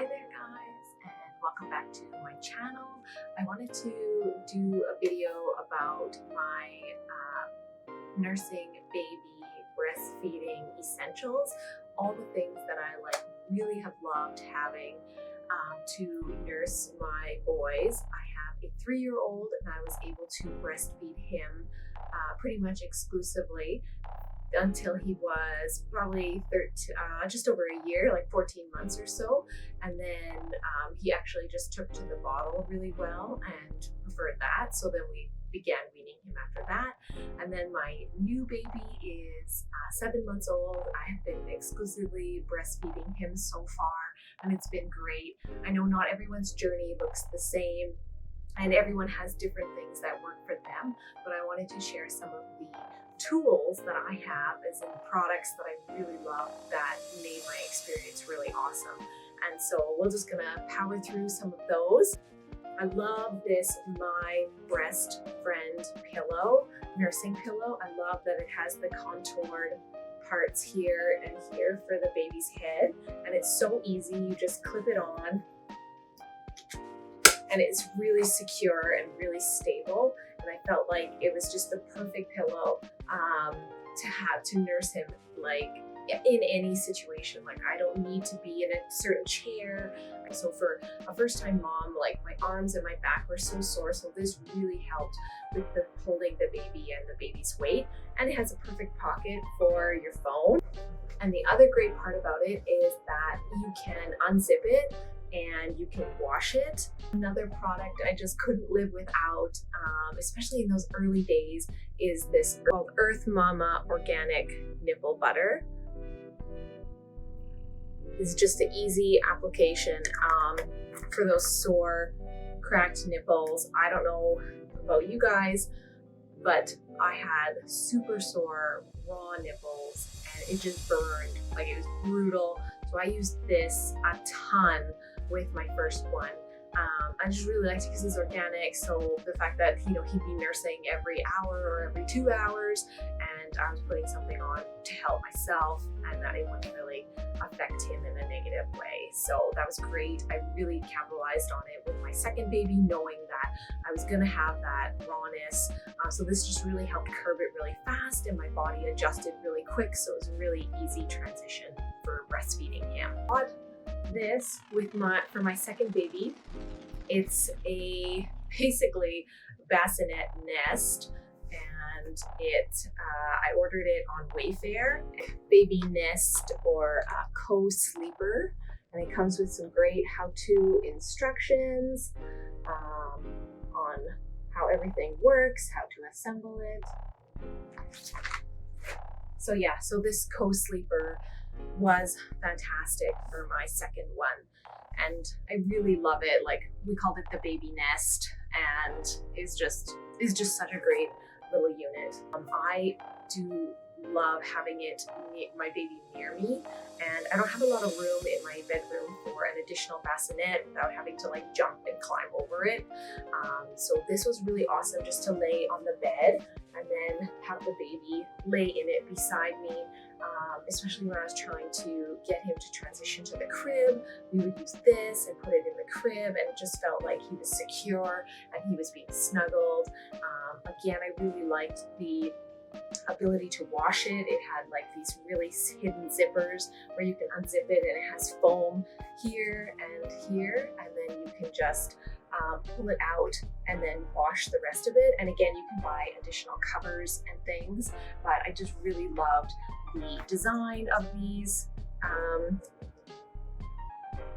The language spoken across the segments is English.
Hi there guys, and welcome back to my channel. I wanted to do a video about my nursing baby breastfeeding essentials, all the things that I really have loved having to nurse my boys. I have a 3-year-old and I was able to breastfeed him pretty much exclusively until he was probably just over a year, like 14 months or so. And then he actually just took to the bottle really well and preferred that. So then we began weaning him after that. And then my new baby is 7 months old. I have been exclusively breastfeeding him so far, and it's been great. I know not everyone's journey looks the same, and everyone has different things that work for them, but I wanted to share some of the tools that I have, as in products that I really love that made my experience really awesome. And so we're just gonna power through some of those. I love this My Breast Friend pillow, nursing pillow. I love that it has the contoured parts here and here for the baby's head, and it's so easy. You just clip it on and it's really secure and really stable. And I felt like it was just the perfect pillow to have to nurse him like in any situation. Like I don't need to be in a certain chair. So for a first-time mom, like my arms and my back were so sore. So this really helped with the holding the baby and the baby's weight. And it has a perfect pocket for your phone. And the other great part about it is that you can unzip it and you can wash it. Another product I just couldn't live without, especially in those early days, is this called Earth Mama Organic Nipple Butter. It's just an easy application for those sore, cracked nipples. I don't know about you guys, but I had super sore, raw nipples, and it just burned. Like, it was brutal. So I used this a ton with my first one. I just really liked it because it's organic. So the fact that, you know, he'd be nursing every hour or every 2 hours, and I was putting something on to help myself, and that it wouldn't really affect him in a negative way. So that was great. I really capitalized on it with my second baby, knowing that I was gonna have that rawness. So this just really helped curb it really fast, and my body adjusted really quick. So it was a really easy transition for breastfeeding him. This for my second baby. It's basically bassinet nest, and I ordered it on Wayfair. Baby nest or co-sleeper, and it comes with some great how-to instructions on how everything works, how to assemble it. So yeah, so this co-sleeper was fantastic for my second one, and I really love it. Like, we called it the baby nest, and it's just such a great little unit. I do love having my baby near me, and I don't have a lot of room in my bedroom for an additional bassinet without having to like jump and climb over it. So this was really awesome, just to lay on the bed and then have the baby lay in it beside me. Especially when I was trying to get him to transition to the crib, we would use this and put it in the crib, and it just felt like he was secure and he was being snuggled. Again, I really liked the ability to wash it. It had like these really hidden zippers where you can unzip it, and it has foam here, and then you can just pull it out and then wash the rest of it. And again, you can buy additional covers and things, but I just really loved the design of these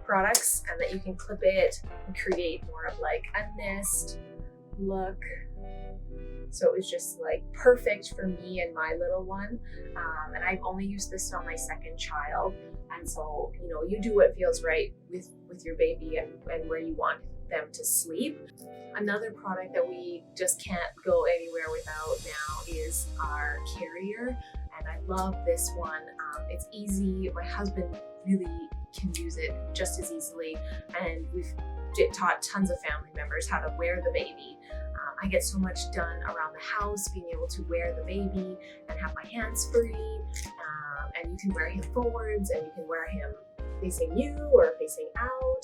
products, and that you can clip it and create more of like a nest look. So it was just like perfect for me and my little one. And I've only used this on my second child. And so, you know, you do what feels right with your baby and where you want them to sleep. Another product that we just can't go anywhere without now is our carrier. And I love this one. It's easy. My husband really can use it just as easily. And we've taught tons of family members how to wear the baby. I get so much done around the house being able to wear the baby and have my hands free. And you can wear him forwards, and you can wear him facing you or facing out.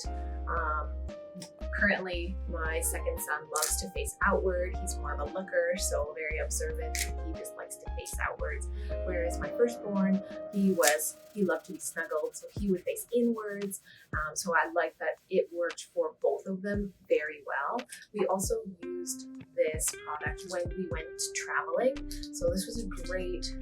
Currently, my second son loves to face outward. He's more of a looker, so very observant. He just likes to face outwards. Whereas my firstborn, he loved to be snuggled, so he would face inwards. So I like that it worked for both of them very well. We also used this product when we went traveling. So this was a great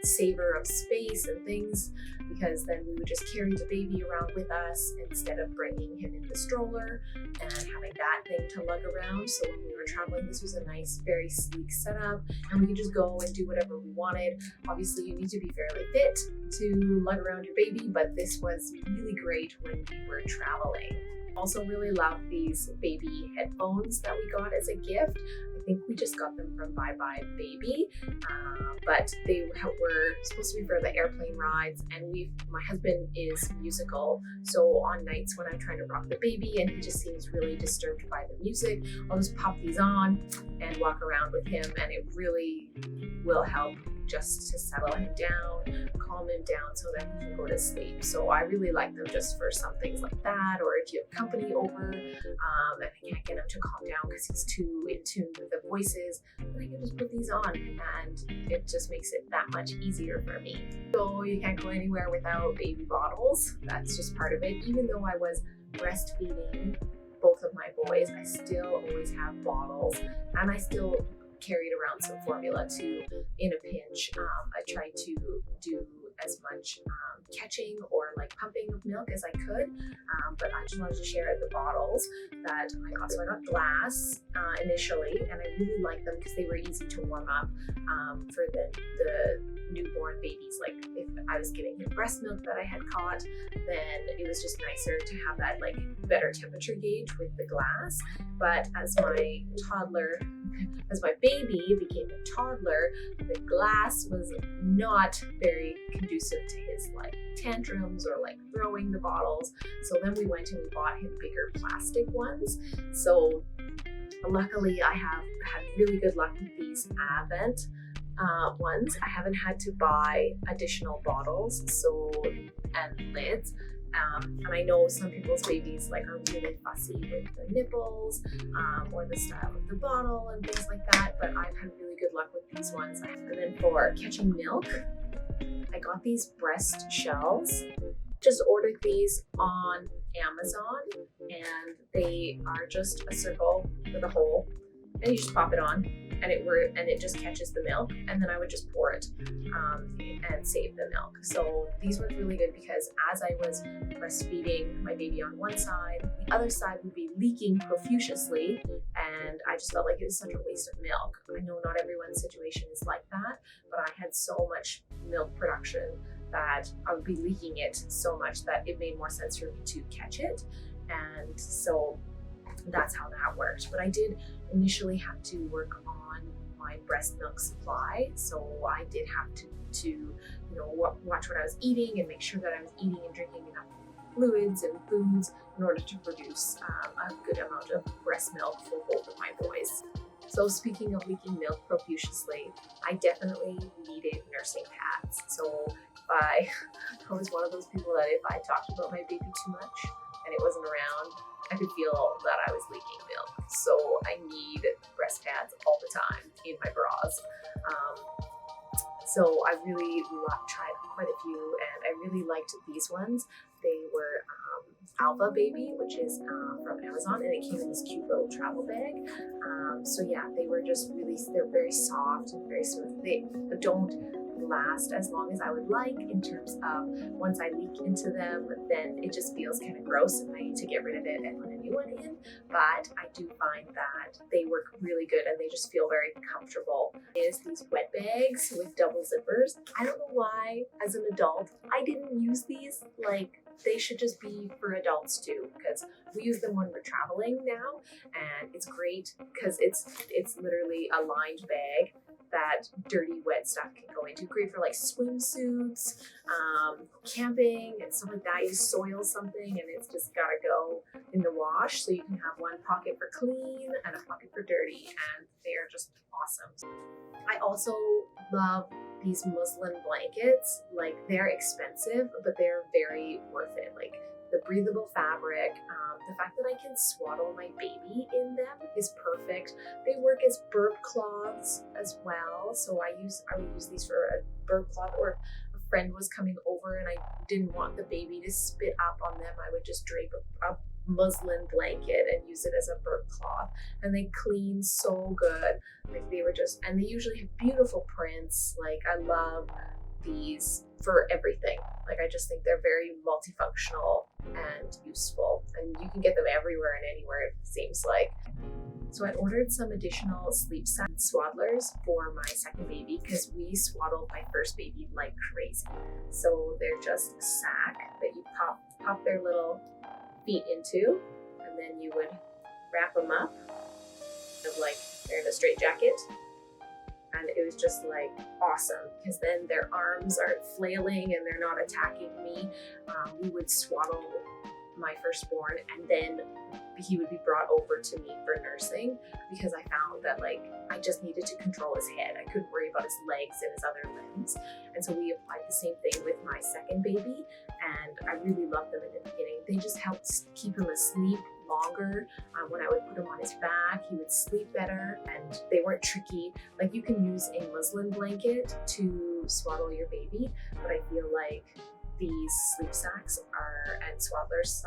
saver of space and things, because then we would just carry the baby around with us instead of bringing him in the stroller and having that thing to lug around. So when we were traveling, this was a nice, very sleek setup, and we could just go and do whatever we wanted. Obviously, you need to be fairly fit to lug around your baby, but this was really great when we were traveling. Also really love these baby headphones that we got as a gift. I think we just got them from Bye Bye Baby, but they were supposed to be for the airplane rides, and my husband is musical, so on nights when I'm trying to rock the baby and he just seems really disturbed by the music, I'll just pop these on and walk around with him, and it really will help just to settle him down, calm him down so that he can go to sleep. So I really like them just for some things like that, or if you have company over and I can't get him to calm down because he's too in tune with the voices, then I can just put these on and it just makes it that much easier for me. So you can't go anywhere without baby bottles. That's just part of it. Even though I was breastfeeding both of my boys, I still always have bottles, and I still carried around some formula too in a pinch. I tried to do as much catching or like pumping of milk as I could, but I just wanted to share the bottles that I got. So I got glass initially, and I really liked them because they were easy to warm up for the newborn babies. Like if I was giving him breast milk that I had caught, then it was just nicer to have that like better temperature gauge with the glass. But as my baby became a toddler, the glass was not very conducive to his like tantrums or like throwing the bottles. So then we went and we bought him bigger plastic ones. So luckily I have had really good luck with these Avent ones. I haven't had to buy additional bottles and lids. And I know some people's babies like are really fussy with the nipples or the style of the bottle and things like that, but I've had really good luck with these ones. And then for catching milk, I got these breast shells. Just ordered these on Amazon, and they are just a circle with a hole, and you just pop it on, and it just catches the milk, and then I would just pour it and save the milk. So these worked really good because as I was breastfeeding my baby on one side, the other side would be leaking profusely, and I just felt like it was such a waste of milk. I know not everyone's situation is like that, but I had so much milk production that I would be leaking it so much that it made more sense for me to catch it. And so that's how that worked. But I did initially have to work on my breast milk supply, so I did have to watch what I was eating and make sure that I was eating and drinking enough fluids and foods in order to produce a good amount of breast milk for both of my boys. So speaking of leaking milk profusely, I definitely needed nursing pads. So I was one of those people that if I talked about my baby too much and it wasn't around, I could feel that I was leaking milk. So I need breast pads all the time in my bras. So I really tried quite a few, and I really liked these ones. They were ALVA Baby, which is from Amazon, and it came in this cute little travel bag. So yeah, they were just really, they're very soft and very smooth. They don't last as long as I would like in terms of once I leak into them, then it just feels kind of gross and I need to get rid of it and put a new one in. But I do find that they work really good and they just feel very comfortable. Is these Wetbags with double zippers. I don't know why as an adult I didn't use these. Like, they should just be for adults too, because we use them when we're traveling now, and it's great because it's literally a lined bag that dirty wet stuff can go into. Great for like swimsuits, camping and stuff like that. You soil something and it's just gotta go in the wash, so you can have one pocket for clean and a pocket for dirty, and they are just awesome. I also love these muslin blankets. Like, they're expensive, but they're very worth it. Like, the breathable fabric, the fact that I can swaddle my baby in them is perfect. They work as burp cloths as well, so I would use these for a burp cloth, or if a friend was coming over and I didn't want the baby to spit up on them, I would just drape a muslin blanket and use it as a burp cloth, and they clean so good. Like they were just, and they usually have beautiful prints. Like I love these for everything. Like I just think they're very multifunctional and useful, and you can get them everywhere and anywhere, it seems like. So I ordered some additional sleep sack swaddlers for my second baby because we swaddled my first baby like crazy. So they're just a sack that you pop their little feet into, and then you would wrap them up, like they're in a straight jacket. And it was just like awesome because then their arms aren't flailing and they're not attacking me. We would swaddle my firstborn, and then he would be brought over to me for nursing because I found that like I just needed to control his head. I couldn't worry about his legs and his other limbs. And so we applied the same thing with my second baby, and I really loved them in the beginning. They just helped keep him asleep longer. When I would put him on his back, he would sleep better, and they weren't tricky. Like you can use a muslin blanket to swaddle your baby, but I feel like these sleep sacks and swaddlers,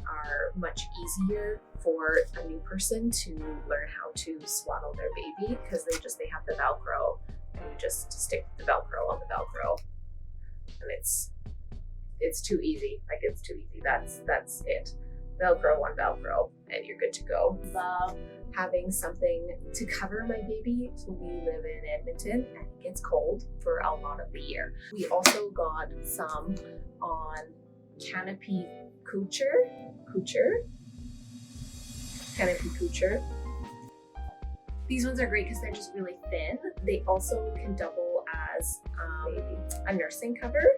are much easier for a new person to learn how to swaddle their baby because they have the Velcro, and you just stick the Velcro on the Velcro, and it's too easy. Like it's too easy. That's it. Velcro on Velcro, and you're good to go. Love having something to cover my baby. So we live in Edmonton and it gets cold for a lot of the year. We also got some on Canopy Couture. Canopy Couture. These ones are great because they're just really thin. They also can double as a nursing cover.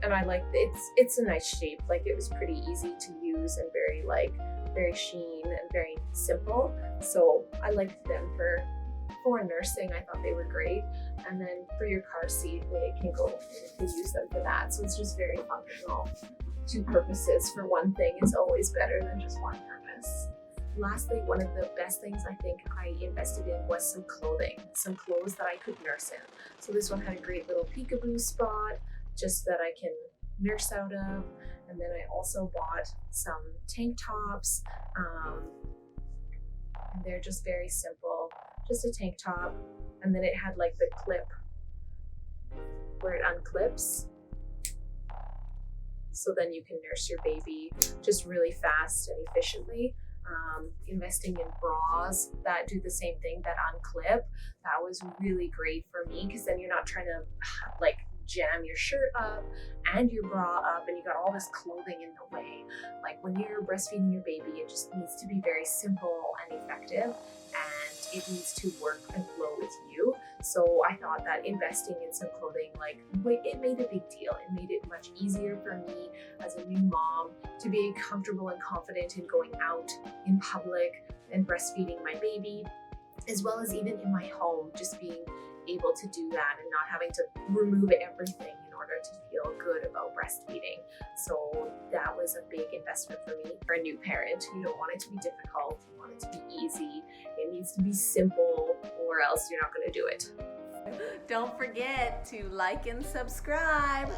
And I like it's a nice shape. Like it was pretty easy to use and very sheen and very simple. So I liked them for nursing. I thought they were great. And then for your car seat, you can use them for that. So it's just very functional. Two purposes for one thing is always better than just one purpose. Lastly, one of the best things I think I invested in was some clothes that I could nurse in. So this one had a great little peekaboo spot, just that I can nurse out of. And then I also bought some tank tops, and they're just very simple, just a tank top. And then it had like the clip where it unclips. So then you can nurse your baby just really fast and efficiently. Investing in bras that do the same thing, that unclip, that was really great for me because then you're not trying to like jam your shirt up and your bra up and you got all this clothing in the way. Like when you're breastfeeding your baby, it just needs to be very simple and effective, and it needs to work and flow with you. So I thought that investing in some clothing, it made a big deal. It made it much easier for me as a new mom to be comfortable and confident in going out in public and breastfeeding my baby, as well as even in my home, just being able to do that and not having to remove everything in order to feel good about breastfeeding. So that was a big investment for me. For a new parent, you don't want it to be difficult, you want it to be easy, it needs to be simple, or else you're not going to do it. Don't forget to like and subscribe.